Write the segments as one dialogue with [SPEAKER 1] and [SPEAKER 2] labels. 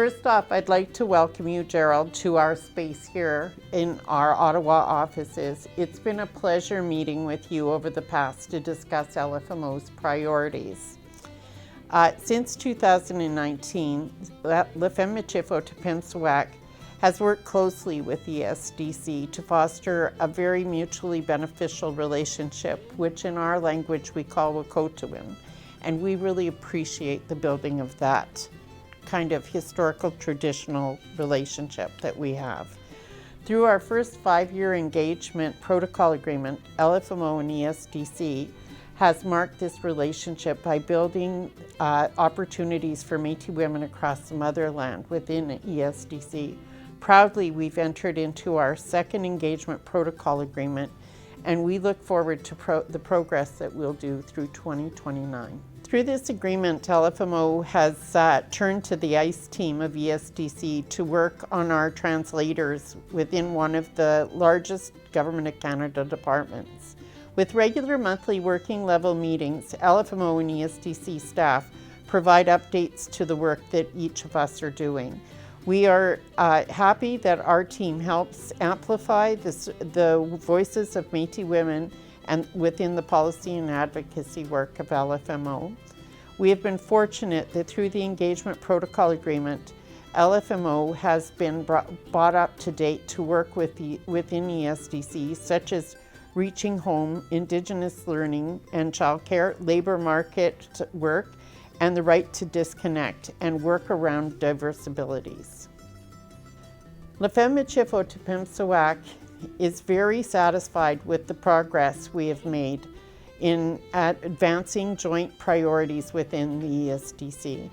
[SPEAKER 1] First off, I'd like to welcome you, Gerald, to our space here in our Ottawa offices. It's been a pleasure meeting with you over the past to discuss LFMO's priorities. Since 2019, LFM Michif Otipemisiwak has worked closely with ESDC to foster a very mutually beneficial relationship, which in our language we call Wakotuwin, and we really appreciate the building of that kind of historical traditional relationship that we have. Through our first 5-year engagement protocol agreement, LFMO and ESDC has marked this relationship by building opportunities for Métis women across the motherland within ESDC. Proudly, we've entered into our second engagement protocol agreement, and we look forward to the progress that we'll do through 2029. Through this agreement, LFMO has turned to the ICE team of ESDC to work on our translators within one of the largest Government of Canada departments. With regular monthly working level meetings, LFMO and ESDC staff provide updates to the work that each of us are doing. We are happy that our team helps amplify the voices of Métis women and within the policy and advocacy work of LFMO. We have been fortunate that through the engagement protocol agreement, LFMO has been brought up to date to work within ESDC, such as reaching home, Indigenous learning and childcare, labor market work, and the right to disconnect and work around diverse abilities. LFM Michif Otipemisiwak is very satisfied with the progress we have made in advancing joint priorities within the ESDC.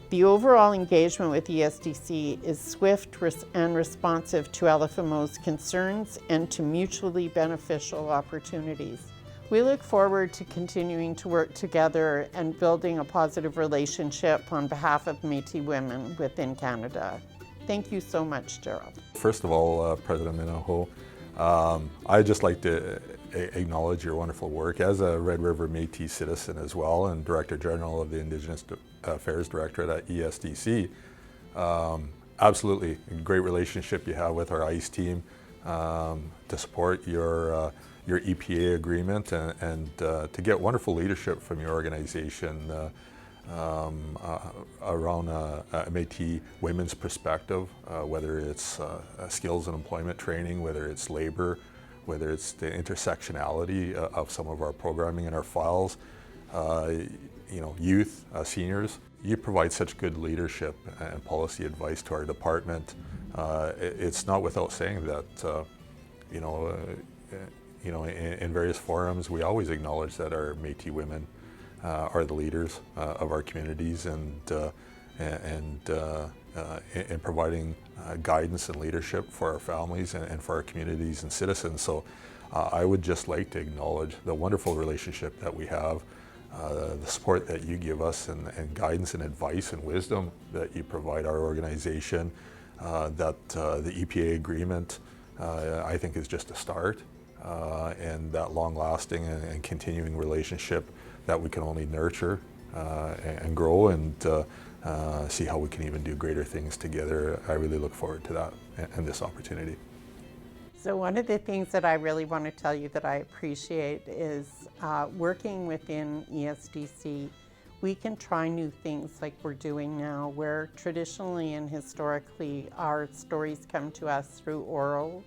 [SPEAKER 1] The overall engagement with ESDC is swift and responsive to LFMO's concerns and to mutually beneficial opportunities. We look forward to continuing to work together and building a positive relationship on behalf of Métis women within Canada. Thank you so much, Gerald.
[SPEAKER 2] First of all, President Omeniho, I'd just like to acknowledge your wonderful work as a Red River Métis citizen as well, and Director General of the Indigenous Affairs Directorate at ESDC. Absolutely, a great relationship you have with our ICE team to support your EPA agreement and to get wonderful leadership from your organization around a Métis women's perspective, whether it's skills and employment training, whether it's labor, whether it's the intersectionality of some of our programming in our files, youth, seniors. You provide such good leadership and policy advice to our department. It's not without saying that, in various forums, we always acknowledge that our Métis women are the leaders of our communities and in providing guidance and leadership for our families and for our communities and citizens. So I would just like to acknowledge the wonderful relationship that we have, the support that you give us and guidance and advice and wisdom that you provide our organization, that the EPA agreement I think is just a start, and that long-lasting and continuing relationship that we can only nurture and grow and see how we can even do greater things together. I really look forward to that and this opportunity.
[SPEAKER 1] So one of the things that I really want to tell you that I appreciate is working within ESDC, we can try new things like we're doing now, where traditionally and historically our stories come to us through oral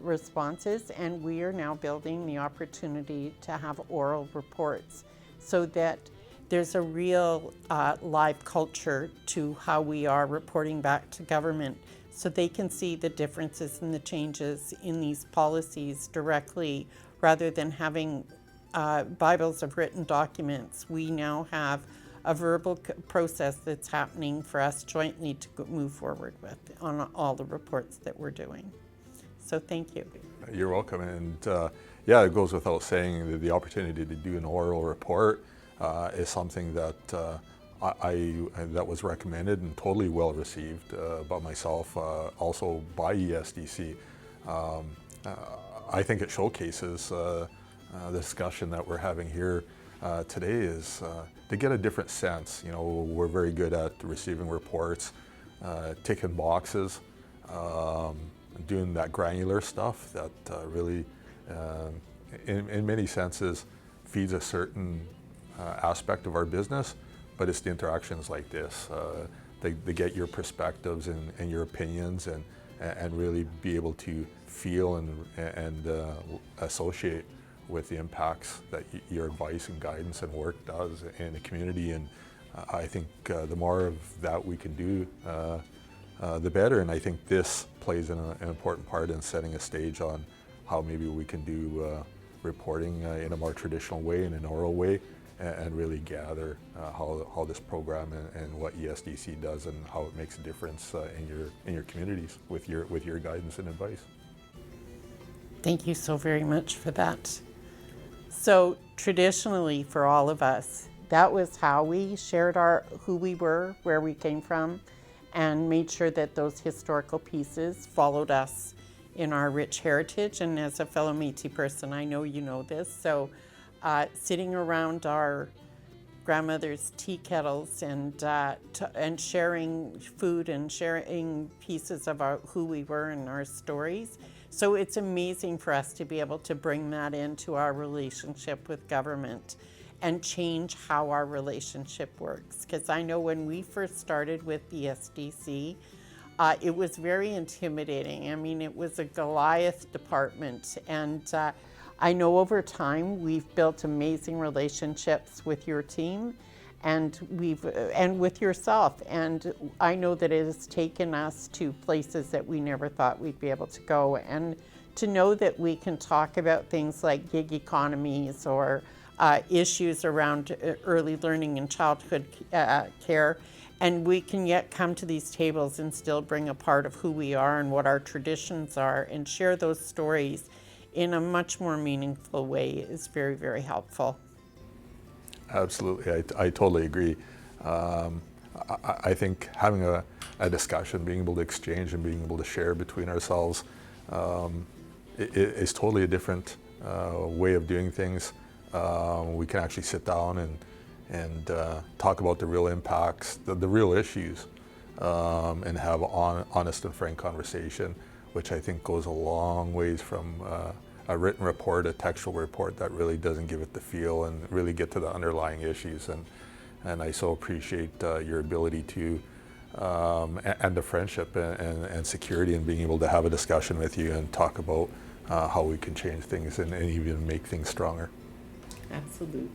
[SPEAKER 1] responses, and we are now building the opportunity to have oral reports so that there's a real live culture to how we are reporting back to government, so they can see the differences and the changes in these policies directly rather than having Bibles of written documents. We now have a verbal process that's happening for us jointly to move forward with on all the reports that we're doing. So thank you.
[SPEAKER 2] You're welcome. And yeah, it goes without saying that the opportunity to do an oral report is something that that was recommended and totally well received by myself, also by ESDC. I think it showcases the discussion that we're having here today is to get a different sense. You know, we're very good at receiving reports ticking boxes, doing that granular stuff that really, in many senses, feeds a certain aspect of our business, but it's the interactions like this. They get your perspectives and your opinions and really be able to feel and associate with the impacts that your advice and guidance and work does in the community. And I think the more of that we can do, the better. And I think this plays an important part in setting a stage on how maybe we can do reporting in a more traditional way, in an oral way, and really gather how this program and what ESDC does and how it makes a difference in your communities with your guidance and advice.
[SPEAKER 1] Thank you so very much for that. So traditionally for all of us, that was how we shared who we were, where we came from, and made sure that those historical pieces followed us in our rich heritage. And as a fellow Métis person, I know you know this. So sitting around our grandmother's tea kettles and sharing food and sharing pieces of who we were and our stories. So it's amazing for us to be able to bring that into our relationship with government and change how our relationship works. Because I know when we first started with the ESDC, it was very intimidating. I mean, it was a Goliath department. And I know over time we've built amazing relationships with your team and with yourself. And I know that it has taken us to places that we never thought we'd be able to go. And to know that we can talk about things like gig economies or issues around early learning and childhood care, and we can yet come to these tables and still bring a part of who we are and what our traditions are and share those stories in a much more meaningful way is very, very helpful.
[SPEAKER 2] Absolutely, I totally agree. I think having a discussion, being able to exchange and being able to share between ourselves is totally a different way of doing things. We can actually sit down and talk about the real impacts, the real issues, and have honest and frank conversation, which I think goes a long ways from a written report, a textual report that really doesn't give it the feel and really get to the underlying issues. And I so appreciate your ability to, and the friendship and security and being able to have a discussion with you and talk about how we can change things and even make things stronger.
[SPEAKER 1] Absolutely.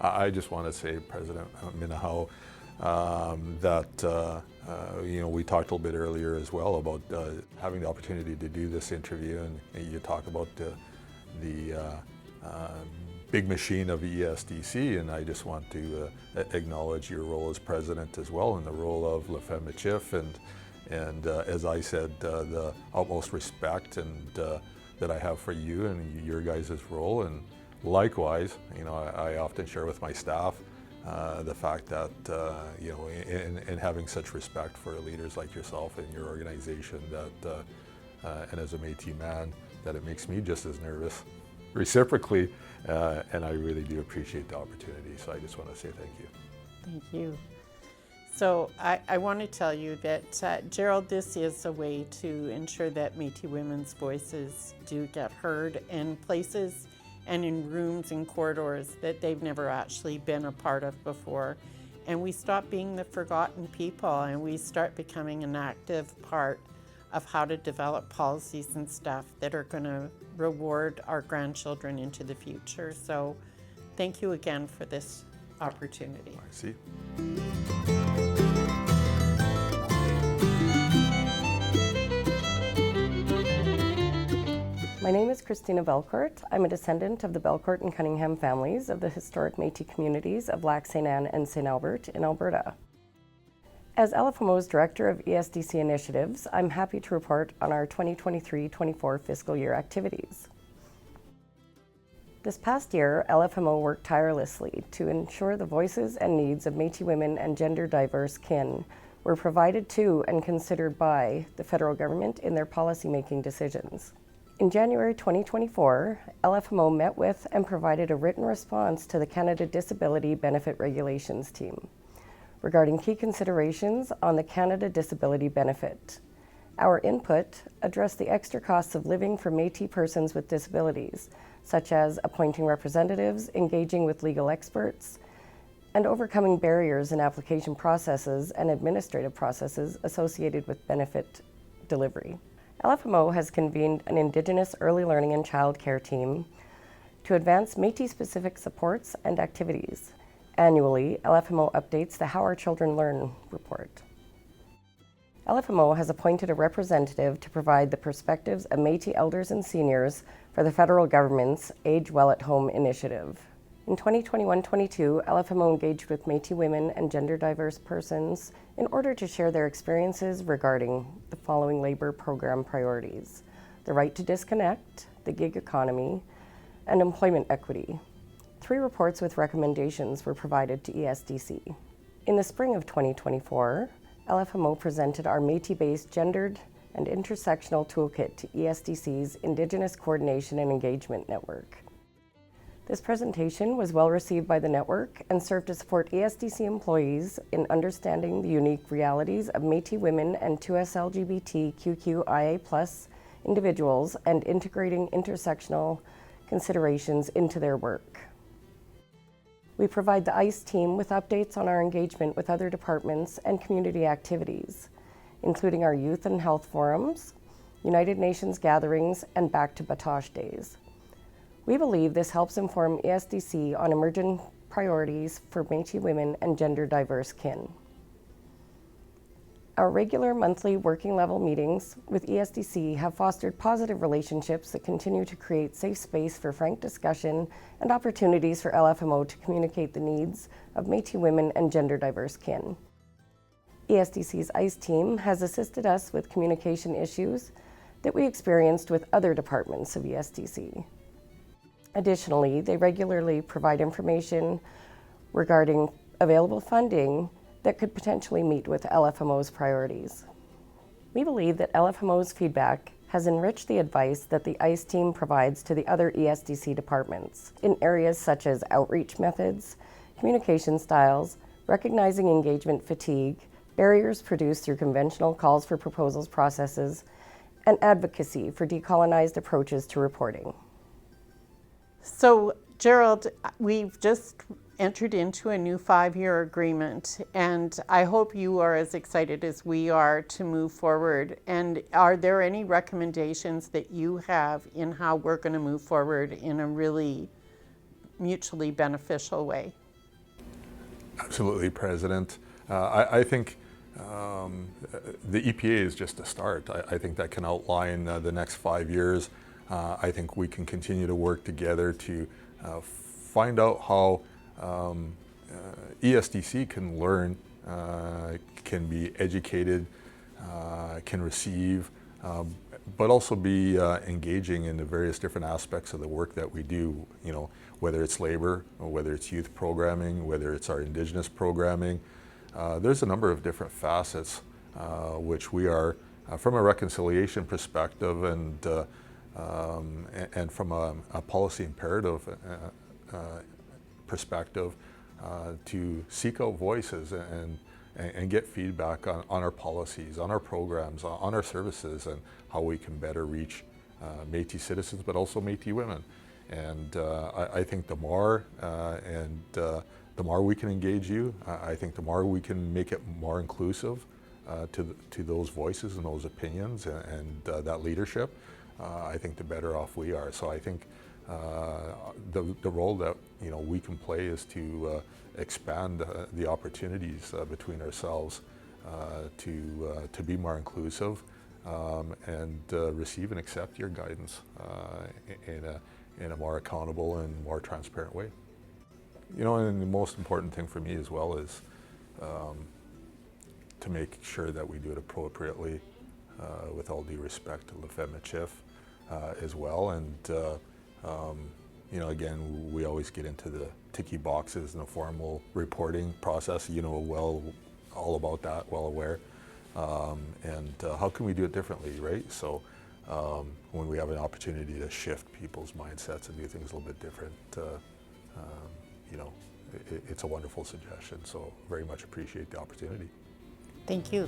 [SPEAKER 2] I just want to say, President Omeniho, that we talked a little bit earlier as well about having the opportunity to do this interview, and you talk about the big machine of ESDC, and I just want to acknowledge your role as president as well, and the role of LFMO Michif, and as I said, the utmost respect and that I have for you and your guys' role. And likewise, I often share with my staff the fact that, in having such respect for leaders like yourself and your organization, that, and as a Métis man, that it makes me just as nervous reciprocally, and I really do appreciate the opportunity. So I just want to say thank you.
[SPEAKER 1] Thank you. So I want to tell you that, Gerald, this is a way to ensure that Métis women's voices do get heard in places and in rooms and corridors that they've never actually been a part of before. And we stop being the forgotten people and we start becoming an active part of how to develop policies and stuff that are going to reward our grandchildren into the future. So thank you again for this opportunity.
[SPEAKER 2] I see.
[SPEAKER 3] My name is Kristena Belcourt. I'm a descendant of the Belcourt and Cunningham families of the historic Métis communities of Lac St. Anne and St. Albert in Alberta. As LFMO's Director of ESDC Initiatives, I'm happy to report on our 2023-24 fiscal year activities. This past year, LFMO worked tirelessly to ensure the voices and needs of Métis women and gender diverse kin were provided to and considered by the federal government in their policymaking decisions. In January 2024, LFMO met with and provided a written response to the Canada Disability Benefit Regulations team. regarding key considerations on the Canada Disability Benefit. Our input addressed the extra costs of living for Métis persons with disabilities, such as appointing representatives, engaging with legal experts, and overcoming barriers in application processes and administrative processes associated with benefit delivery. LFMO has convened an Indigenous early learning and childcare team to advance Métis-specific supports and activities. Annually, LFMO updates the How Our Children Learn report. LFMO has appointed a representative to provide the perspectives of Métis elders and seniors for the federal government's Age Well at Home initiative. In 2021-22, LFMO engaged with Métis women and gender diverse persons in order to share their experiences regarding the following labor program priorities: the right to disconnect, the gig economy, and employment equity. 3 reports with recommendations were provided to ESDC. In the spring of 2024, LFMO presented our Métis-based gendered and intersectional toolkit to ESDC's Indigenous Coordination and Engagement Network. This presentation was well received by the network and served to support ESDC employees in understanding the unique realities of Métis women and 2S LGBTQIA+ individuals and integrating intersectional considerations into their work. We provide the ICE team with updates on our engagement with other departments and community activities, including our youth and health forums, United Nations gatherings, and Back to Batoche days. We believe this helps inform ESDC on emerging priorities for Métis women and gender diverse kin. Our regular monthly working level meetings with ESDC have fostered positive relationships that continue to create safe space for frank discussion and opportunities for LFMO to communicate the needs of Métis women and gender diverse kin. ESDC's ICE team has assisted us with communication issues that we experienced with other departments of ESDC. Additionally, they regularly provide information regarding available funding that could potentially meet with LFMO's priorities. We believe that LFMO's feedback has enriched the advice that the ICE team provides to the other ESDC departments in areas such as outreach methods, communication styles, recognizing engagement fatigue, barriers produced through conventional calls for proposals processes, and advocacy for decolonized approaches to reporting.
[SPEAKER 1] So, Gerald, we've just entered into a new 5-year agreement, and I hope you are as excited as we are to move forward. And are there any recommendations that you have in how we're going to move forward in a really mutually beneficial way?
[SPEAKER 2] Absolutely, President. I think the EPA is just a start. I think that can outline the next 5 years. I think we can continue to work together to find out how ESDC can learn, can be educated, can receive, but also be engaging in the various different aspects of the work that we do, you know, whether it's labor, or whether it's youth programming, whether it's our Indigenous programming. There's a number of different facets which we are, from a reconciliation perspective and from a policy imperative perspective, to seek out voices and get feedback on our policies, on our programs, on our services, and how we can better reach Métis citizens, but also Métis women. And I think the more the more we can engage you, I think the more we can make it more inclusive to those voices and those opinions and that leadership, I think the better off we are. So I think the role that we can play is to expand the opportunities between ourselves to be more inclusive and receive and accept your guidance in a more accountable and more transparent way. And the most important thing for me as well is to make sure that we do it appropriately, with all due respect to LFMO Michif as well. And again, we always get into the ticky boxes and the formal reporting process. Well, all about that, well aware. And how can we do it differently, right? So when we have an opportunity to shift people's mindsets and do things a little bit different, it's a wonderful suggestion. So very much appreciate the opportunity.
[SPEAKER 1] Thank you.